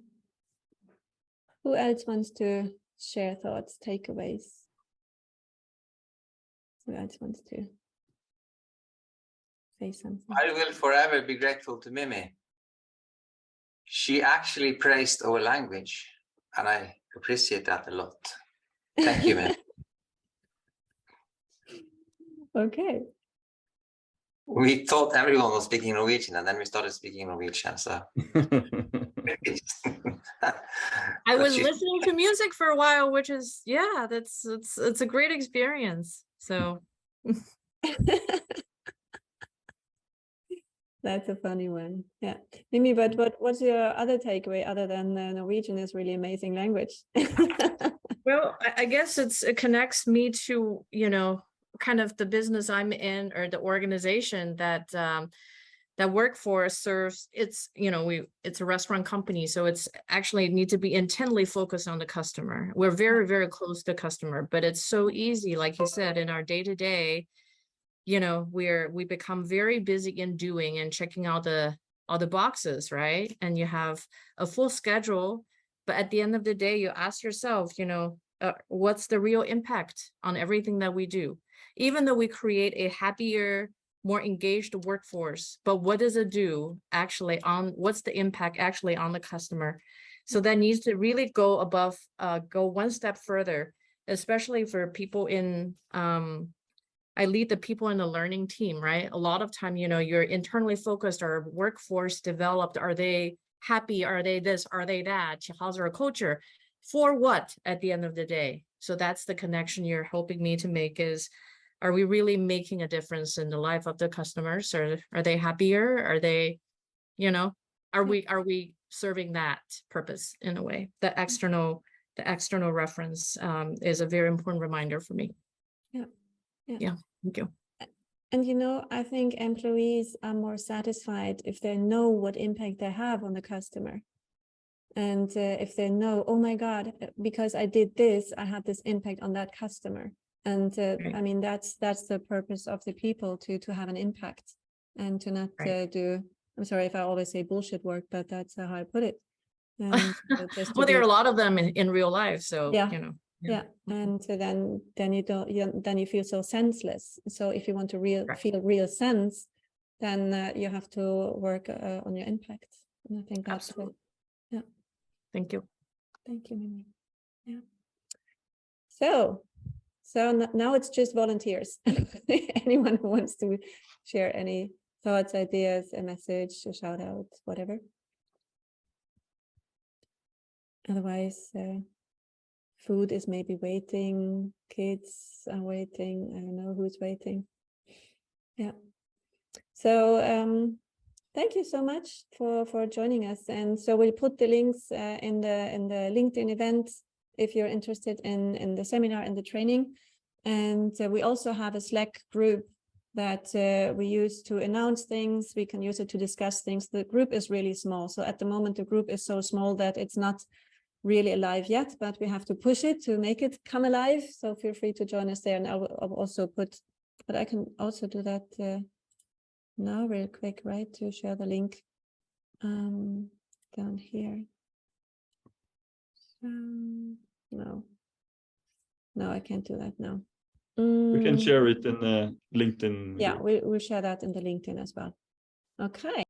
Who else wants to share thoughts, takeaways? Who else wants to say something? I will forever be grateful to Mimi. She actually praised our language, and I appreciate that a lot. Thank you, Mimi. Okay. We thought everyone was speaking Norwegian, and then we started speaking Norwegian. So I was listening to music for a while, which is it's a great experience. So that's a funny one. Yeah, Mimi, but what's your other takeaway other than Norwegian is really amazing language? well, I guess it connects me to, kind of the business I'm in, or the organization that that workforce serves. It's it's a restaurant company, so it's actually need to be intently focused on the customer. We're very, very close to the customer, but it's so easy, like you said, in our day-to-day, we become very busy in doing and checking out all the boxes, right? And you have a full schedule, but at the end of the day, you ask yourself, what's the real impact on everything that we do? Even though we create a happier, more engaged workforce, but what does it do actually what's the impact actually on the customer? So that needs to really go above, go one step further, especially for people in, I lead the people in the learning team, right? A lot of time, you're internally focused, or workforce developed. Are they happy? Are they this? Are they that? How's their culture? For what at the end of the day? So that's the connection you're helping me to make is, are we really making a difference in the life of the customers? Or are they happier? Are they, are we serving that purpose in a way? The external reference is a very important reminder for me. Yeah. Thank you. And I think employees are more satisfied if they know what impact they have on the customer. And if they know, oh my God, because I did this, I had this impact on that customer. And Right. I mean, that's the purpose of the people, to have an impact, and to not Right. do, I'm sorry if I always say bullshit work, but that's how I put it. And just to Well, there are be- a lot of them in real life, so Yeah. Yeah. Yeah, and then you don't, then you feel so senseless. So if you want to Right. feel real sense, then you have to work on your impact. And I think that's Absolutely. yeah. Thank you. Thank you, Mimi. Yeah. So now it's just volunteers. Anyone who wants to share any thoughts, ideas, a message, a shout out, whatever. Otherwise, food is maybe waiting, kids are waiting, I don't know who's waiting. Yeah. So thank you so much for joining us. And so we'll put the links in the LinkedIn event if you're interested in the seminar and the training. And we also have a Slack group that we use to announce things. We can use it to discuss things. The group is really small. So at the moment, the group is so small that it's not really alive yet, but we have to push it to make it come alive. So feel free to join us there. And I'll also put, but I can also do that now real quick, right? To share the link down here. No, I can't do that now. We can share it in the LinkedIn. Yeah, we'll share that in the LinkedIn as well. Okay.